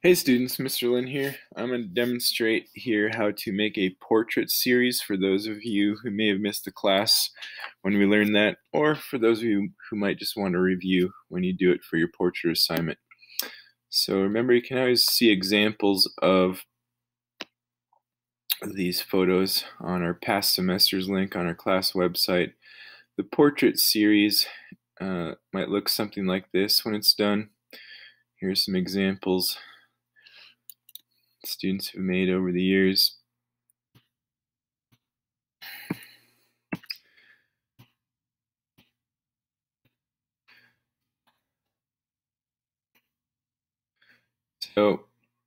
Hey students, Mr. Linn here. I'm going to demonstrate here how to make a portrait series for those of you who may have missed the class when we learned that, or for those of you who might just want to review when you do it for your portrait assignment. So remember, you can always see examples of these photos on our past semesters link on our class website. The portrait series might look something like this when it's done. Here's some examples students have made over the years. So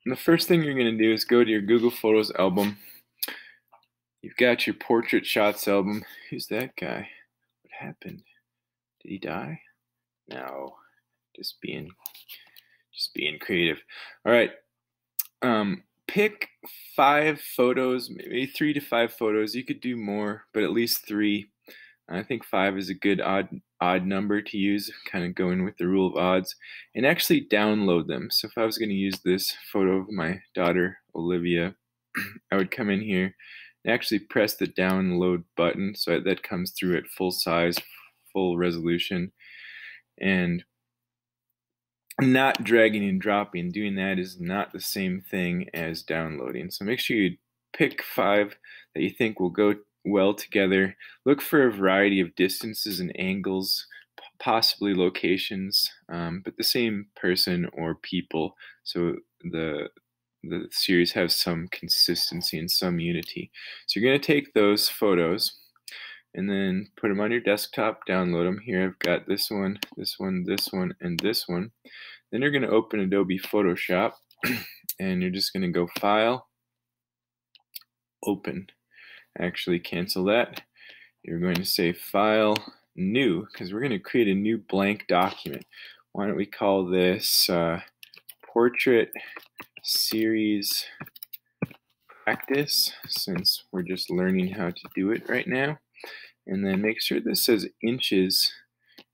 the first thing you're going to do is go to your Google Photos album. You've got your portrait shots album. Who's that guy? What happened? Did he die? No, just being creative. All right. Pick 5 photos, maybe 3 to 5 photos. You could do more, but at least 3. I think 5 is a good odd number to use, kind of going with the rule of odds, and actually download them. So if I was going to use this photo of my daughter, Olivia, I would come in here and actually press the download button so that comes through at full size, full resolution, and not dragging and dropping. Doing that is not the same thing as downloading. So make sure you pick 5 that you think will go well together. Look for a variety of distances and angles, possibly locations, but the same person or people, so the series has some consistency and some unity. So you're going to take those photos and then put them on your desktop, download them. Here I've got this one, this one, this one, and this one. Then you're going to open Adobe Photoshop and you're just going to go File, Open. Actually cancel that. You're going to say File, New, because we're going to create a new blank document. Why don't we call this Portrait Series Practice, since we're just learning how to do it right now. And then make sure this says inches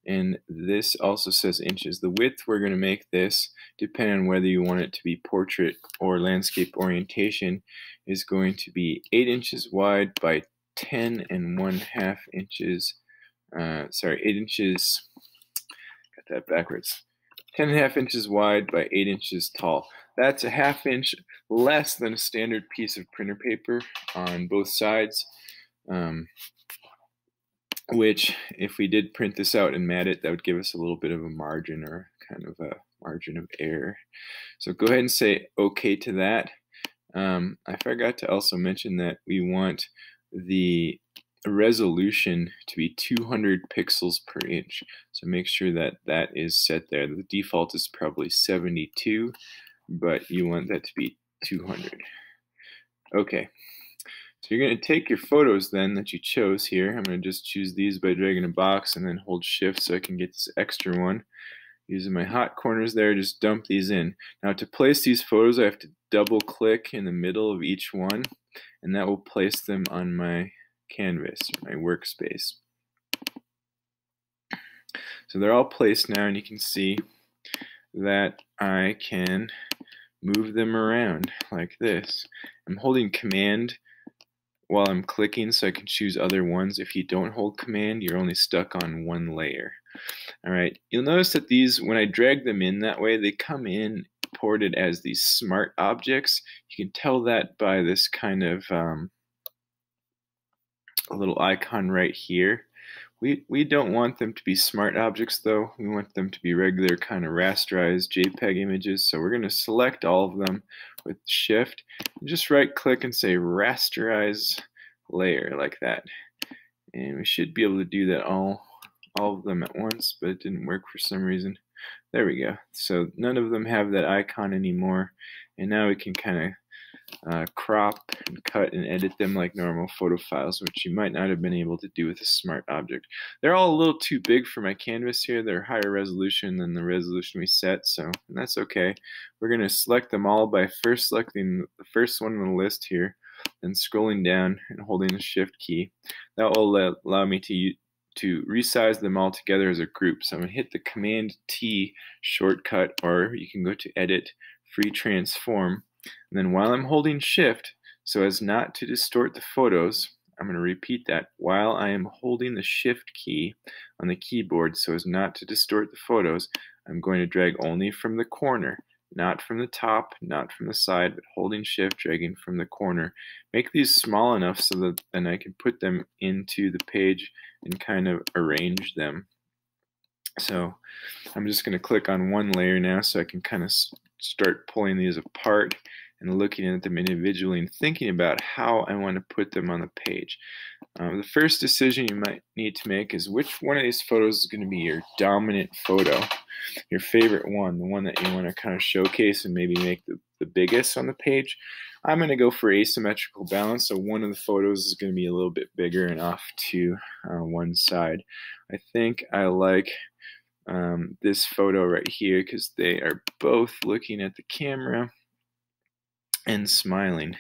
and this also says inches. The width we're going to make this, depending on whether you want it to be portrait or landscape orientation, is going to be 8 inches wide by 10 1/2 inches. 8 inches, got that backwards. 10 1/2 inches wide by 8 inches tall. That's a 1/2 inch less than a standard piece of printer paper on both sides. Which, if we did print this out and mat it, that would give us a little bit of a margin, or kind of a margin of error. So go ahead and say OK to that. I forgot to also mention that we want the resolution to be 200 pixels per inch. So make sure that that is set there. The default is probably 72, but you want that to be 200. Okay. So you're going to take your photos then that you chose here. I'm going to just choose these by dragging a box and then hold shift so I can get this extra one. Using my hot corners there, just dump these in. Now to place these photos, I have to double click in the middle of each one, and that will place them on my canvas, my workspace. So they're all placed now, and you can see that I can move them around like this. I'm holding Command while I'm clicking so I can choose other ones. If you don't hold Command, you're only stuck on one layer. All right, you'll notice that these, when I drag them in that way, they come in ported as these smart objects. You can tell that by this kind of a little icon right here. We don't want them to be smart objects though. We want them to be regular kind of rasterized JPEG images. So we're going to select all of them with Shift and just right click and say rasterize layer like that. And we should be able to do that all of them at once, but it didn't work for some reason. There we go. So none of them have that icon anymore. And now we can kind of crop and cut and edit them like normal photo files, which you might not have been able to do with a smart object. They're all a little too big for my canvas here. They're higher resolution than the resolution we set, so that's okay. We're going to select them all by first selecting the first one on the list here, then scrolling down and holding the Shift key. That will allow me to to resize them all together as a group. So I'm going to hit the Command T shortcut, or you can go to Edit, Free Transform. And then while I'm holding Shift, so as not to distort the photos, I'm going to repeat that. While I am holding the Shift key on the keyboard so as not to distort the photos, I'm going to drag only from the corner, not from the top, not from the side, but holding Shift, dragging from the corner. Make these small enough so that then I can put them into the page and kind of arrange them. So I'm just going to click on one layer now so I can kind of start pulling these apart and looking at them individually and thinking about how I want to put them on the page. The first decision you might need to make is which one of these photos is going to be your dominant photo, your favorite one, the one that you want to kind of showcase and maybe make the biggest on the page. I'm going to go for asymmetrical balance, so one of the photos is going to be a little bit bigger and off to one side. I think I like this photo right here because they are both looking at the camera and smiling,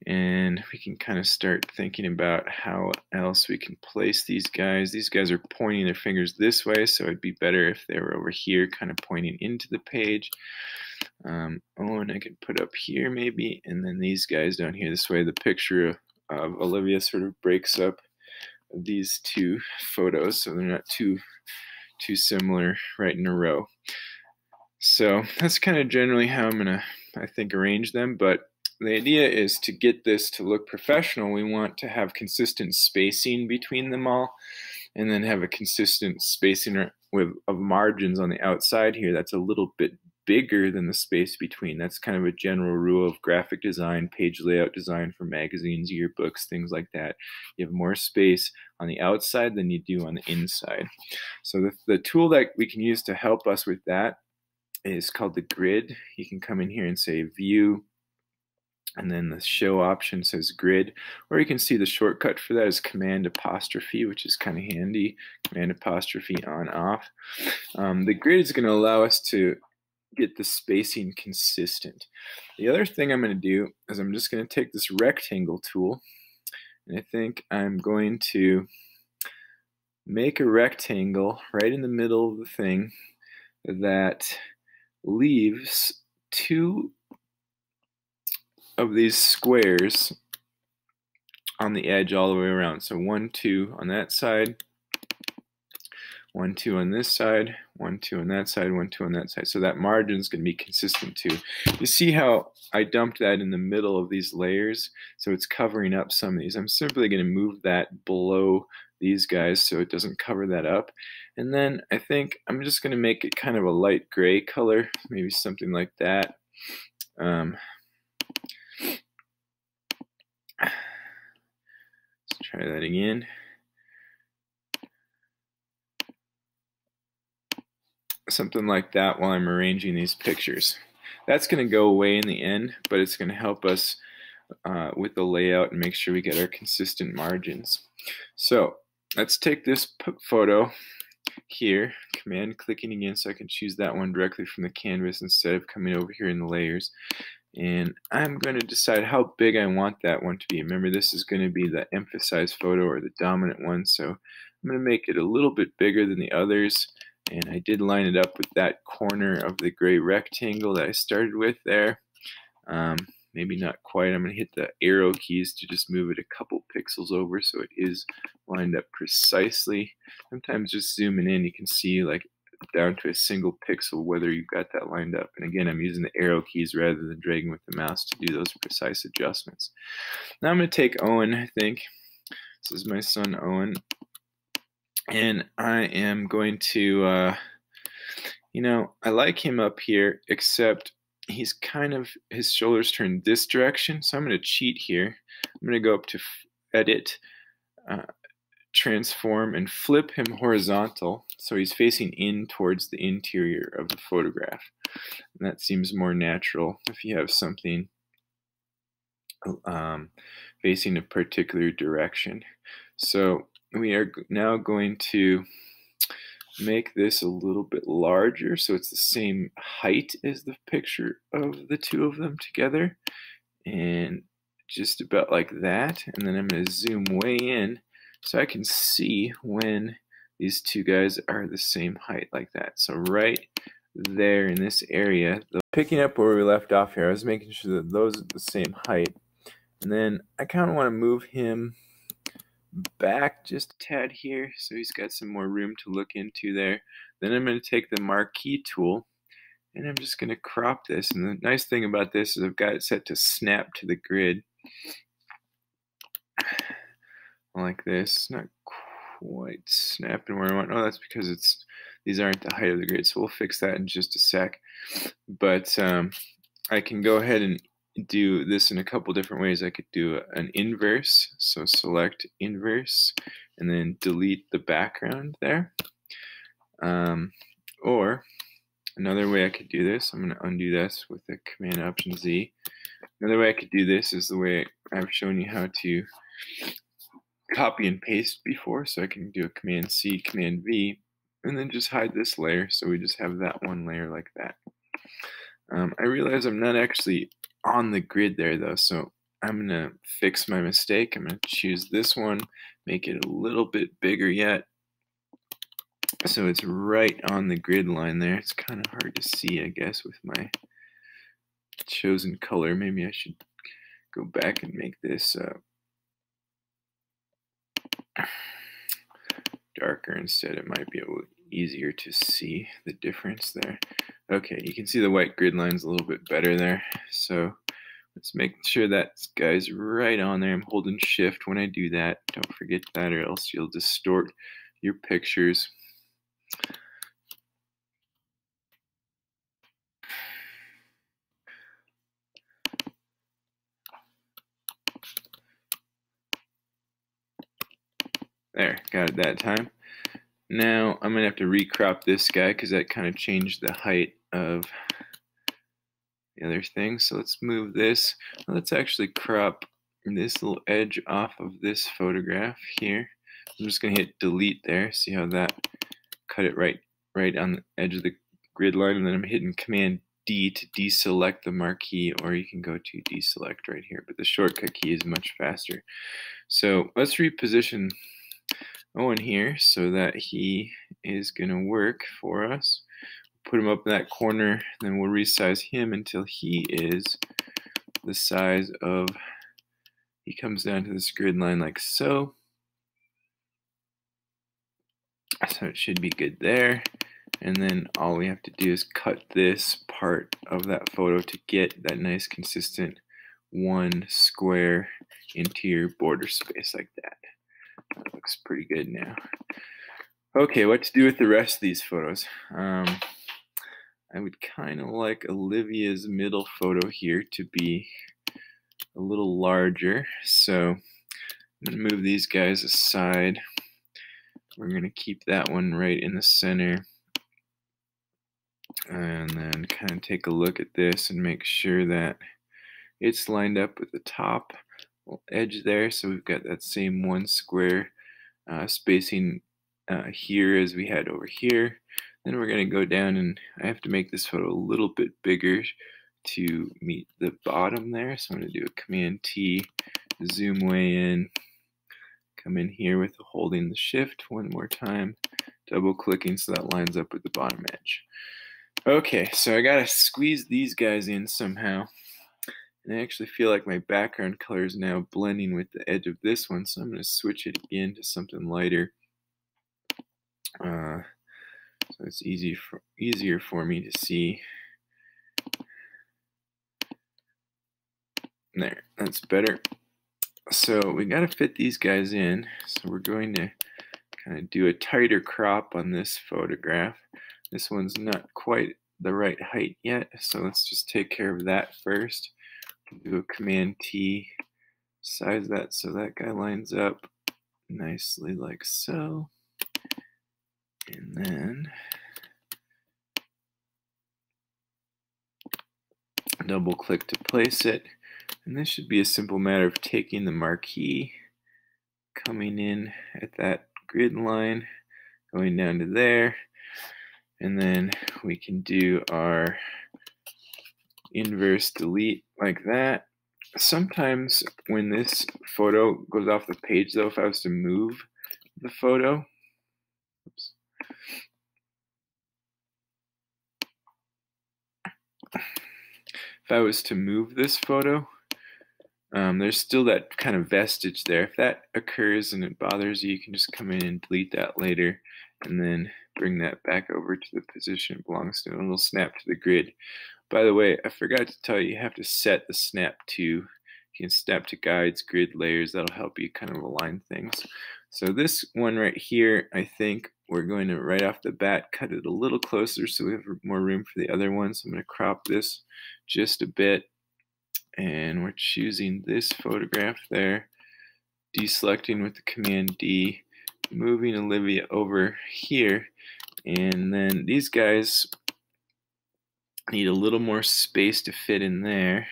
and we can kind of start thinking about how else we can place these guys. These guys are pointing their fingers this way, so it'd be better if they were over here kind of pointing into the page. And I could put up here maybe, and then these guys down here this way. The picture of Olivia sort of breaks up these two photos so they're not too similar right in a row. So that's kind of generally how I'm gonna, I think, arrange them. But the idea is to get this to look professional. We want to have consistent spacing between them all, and then have a consistent spacing of margins on the outside here that's a little bit bigger than the space between. That's kind of a general rule of graphic design, page layout design for magazines, yearbooks, things like that. You have more space on the outside than you do on the inside. So the tool that we can use to help us with that is called the grid. You can come in here and say View, and then the Show option says Grid, or you can see the shortcut for that is Command apostrophe, which is kind of handy. Command apostrophe on off. The grid is going to allow us to get the spacing consistent. The other thing I'm going to do is I'm just going to take this rectangle tool, and I think I'm going to make a rectangle right in the middle of the thing that leaves two of these squares on the edge all the way around. So 1, 2 on that side, 1, 2 on this side, 1, 2 on that side, 1, 2 on that side. So that margin is going to be consistent too. You see how I dumped that in the middle of these layers? So it's covering up some of these. I'm simply going to move that below these guys so it doesn't cover that up. And then I think I'm just going to make it kind of a light gray color, maybe something like that. Let's try that again. Something like that while I'm arranging these pictures. That's going to go away in the end, but it's going to help us with the layout and make sure we get our consistent margins. So let's take this photo here, command clicking again so I can choose that one directly from the canvas instead of coming over here in the layers. And I'm going to decide how big I want that one to be. Remember, this is going to be the emphasized photo or the dominant one, so I'm going to make it a little bit bigger than the others. And I did line it up with that corner of the gray rectangle that I started with there. Maybe not quite. I'm going to hit the arrow keys to just move it a couple pixels over so it is lined up precisely. Sometimes just zooming in, you can see like down to a single pixel whether you've got that lined up. And again, I'm using the arrow keys rather than dragging with the mouse to do those precise adjustments. Now I'm going to take Owen, I think. This is my son Owen. And I am going to, I like him up here, except he's kind of, his shoulders turned this direction. So I'm going to cheat here. I'm going to go up to Edit, Transform, and flip him horizontal. So he's facing in towards the interior of the photograph. And that seems more natural if you have something facing a particular direction. So we are now going to make this a little bit larger so it's the same height as the picture of the two of them together, and just about like that. And then I'm going to zoom way in so I can see when these two guys are the same height like that. So right there in this area, picking up where we left off here, I was making sure that those are the same height. And then I kind of want to move him back just a tad here so he's got some more room to look into there. Then I'm going to take the marquee tool and I'm just going to crop this. And the nice thing about this is I've got it set to snap to the grid like this. Not quite snapping where I want. Oh, that's because these aren't the height of the grid, so we'll fix that in just a sec. But I can go ahead and do this in a couple different ways. I could do an inverse, so select inverse and then delete the background there. Or another way I could do this, I'm going to undo this with the Command Option Z. Another way I could do this is the way I've shown you how to copy and paste before, so I can do a Command C, Command V, and then just hide this layer, so we just have that one layer like that. I realize I'm not actually on the grid there though, so I'm gonna fix my mistake. I'm gonna choose this one, make it a little bit bigger yet, so it's right on the grid line there. It's kind of hard to see, I guess, with my chosen color. Maybe I should go back and make this darker instead. It might be a little easier to see the difference there. Okay, you can see the white grid line's a little bit better there. So let's make sure that guy's right on there. I'm holding shift when I do that. Don't forget that or else you'll distort your pictures. There, got it that time. Now I'm going to have to recrop this guy because that kind of changed the height of the other thing. So let's move this. Let's actually crop this little edge off of this photograph here. I'm just going to hit delete there. See how that cut it right on the edge of the grid line. And then I'm hitting Command D to deselect the marquee, or you can go to deselect right here. But the shortcut key is much faster. So let's reposition Owen here so that he is going to work for us. Put him up in that corner, then we'll resize him until he is the size of, he comes down to this grid line like so. So it should be good there. And then all we have to do is cut this part of that photo to get that nice consistent one square interior border space like that. That looks pretty good now. Okay, what to do with the rest of these photos? I would kind of like Olivia's middle photo here to be a little larger. So I'm going to move these guys aside. We're going to keep that one right in the center. And then kind of take a look at this and make sure that it's lined up with the top edge there. So we've got that same one square spacing here as we had over here. Then we're going to go down, and I have to make this photo a little bit bigger to meet the bottom there. So I'm going to do a Command T, zoom way in, come in here with holding the shift one more time, double clicking so that lines up with the bottom edge. Okay, so I got to squeeze these guys in somehow. And I actually feel like my background color is now blending with the edge of this one, so I'm going to switch it again to something lighter. So it's easier for me to see. There, that's better. So we got to fit these guys in. So we're going to kind of do a tighter crop on this photograph. This one's not quite the right height yet, so let's just take care of that first. Do a Command T, size that so that guy lines up nicely like so. And then double click to place it. And this should be a simple matter of taking the marquee, coming in at that grid line, going down to there, and then we can do our inverse delete like that. Sometimes when this photo goes off the page, though, if I was to move the photo, oops, if I was to move this photo, there's still that kind of vestige there. If that occurs and it bothers you, you can just come in and delete that later and then bring that back over to the position it belongs to, and it'll snap to the grid. By the way, I forgot to tell you, you have to set the snap to. You can snap to guides, grid, layers. That'll help you kind of align things. So this one right here, I think we're going to right off the bat cut it a little closer so we have more room for the other one. So I'm going to crop this just a bit. And we're choosing this photograph there, deselecting with the Command D, moving Olivia over here, and then these guys need a little more space to fit in there.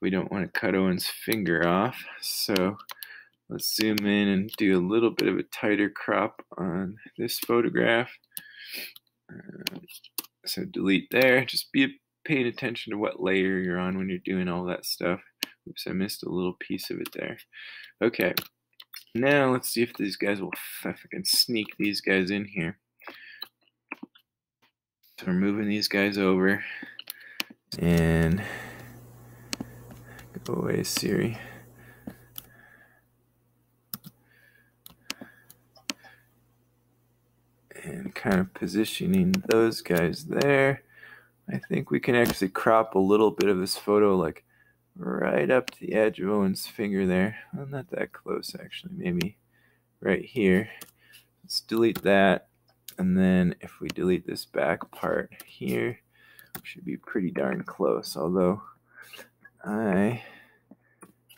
We don't want to cut Owen's finger off, so let's zoom in and do a little bit of a tighter crop on this photograph. So delete there. Just be paying attention to what layer you're on when you're doing all that stuff. Oops, I missed a little piece of it there. Okay, now let's see if these guys will, if I can sneak these guys in here. So we're moving these guys over, and go away, Siri. And kind of positioning those guys there. I think we can actually crop a little bit of this photo like right up to the edge of Owen's finger there. Well, not that close actually, maybe right here. Let's delete that, and then if we delete this back part here, we should be pretty darn close, although I,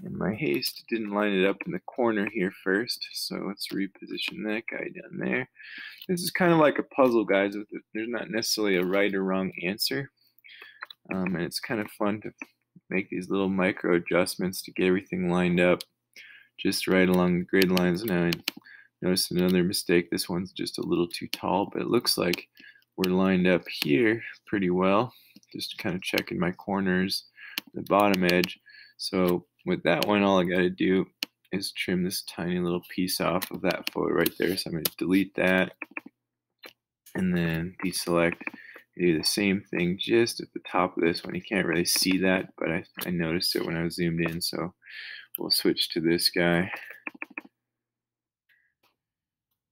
in my haste, didn't line it up in the corner here first, so let's reposition that guy down there. This is kind of like a puzzle, guys. There's not necessarily a right or wrong answer, and it's kind of fun to make these little micro adjustments to get everything lined up just right along the grid lines. Now I noticed another mistake. This one's just a little too tall, but it looks like we're lined up here pretty well. Just kind of checking my corners, the bottom edge. So with that one, all I got to do is trim this tiny little piece off of that photo right there. So I'm going to delete that and then deselect. Do the same thing just at the top of this one. You can't really see that, but I noticed it when I was zoomed in. So we'll switch to this guy,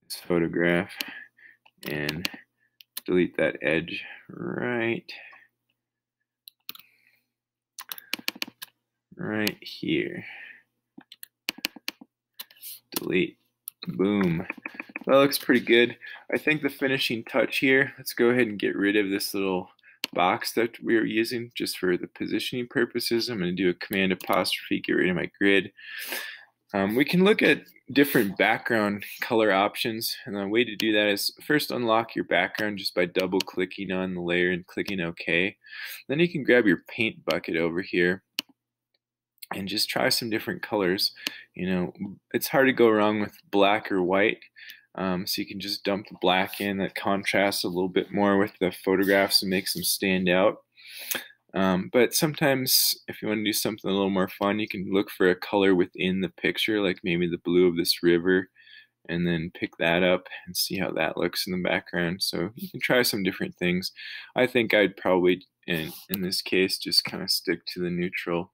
this photograph, and delete that edge right here. Delete. Boom. That looks pretty good. I think the finishing touch here, let's go ahead and get rid of this little box that we were using just for the positioning purposes. I'm going to do a Command apostrophe, get rid of my grid. We can look at different background color options, and the way to do that is first unlock your background just by double clicking on the layer and clicking OK. Then you can grab your paint bucket over here and just try some different colors. You know, it's hard to go wrong with black or white, so you can just dump the black in. That contrasts a little bit more with the photographs and makes them stand out. But sometimes if you want to do something a little more fun, you can look for a color within the picture, like maybe the blue of this river, and then pick that up and see how that looks in the background. So you can try some different things. I think I'd probably, in this case, just kind of stick to the neutral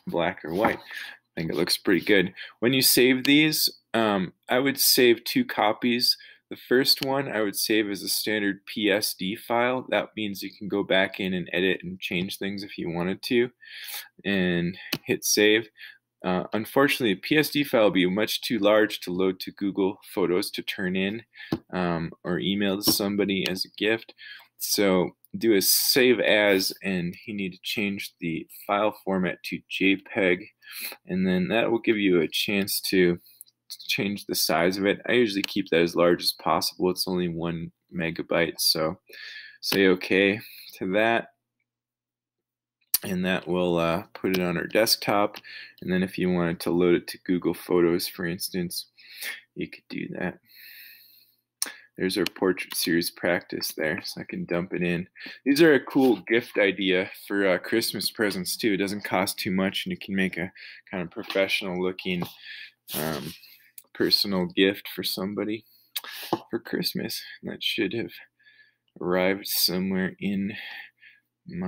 black or white. I think it looks pretty good. When you save these, I would save 2 copies. The first one I would save as a standard PSD file. That means you can go back in and edit and change things if you wanted to, and hit save. Unfortunately, a PSD file will be much too large to load to Google Photos to turn in or email to somebody as a gift. So do a save as, and you need to change the file format to JPEG, and then that will give you a chance to change the size of it. I usually keep that as large as possible. It's only 1 megabyte, so say OK to that, and that will put it on our desktop. And then if you wanted to load it to Google Photos, for instance, you could do that. There's our portrait series practice there, so I can dump it in. These are a cool gift idea for Christmas presents too. It doesn't cost too much, and you can make a kind of professional looking personal gift for somebody for Christmas. That should have arrived somewhere in my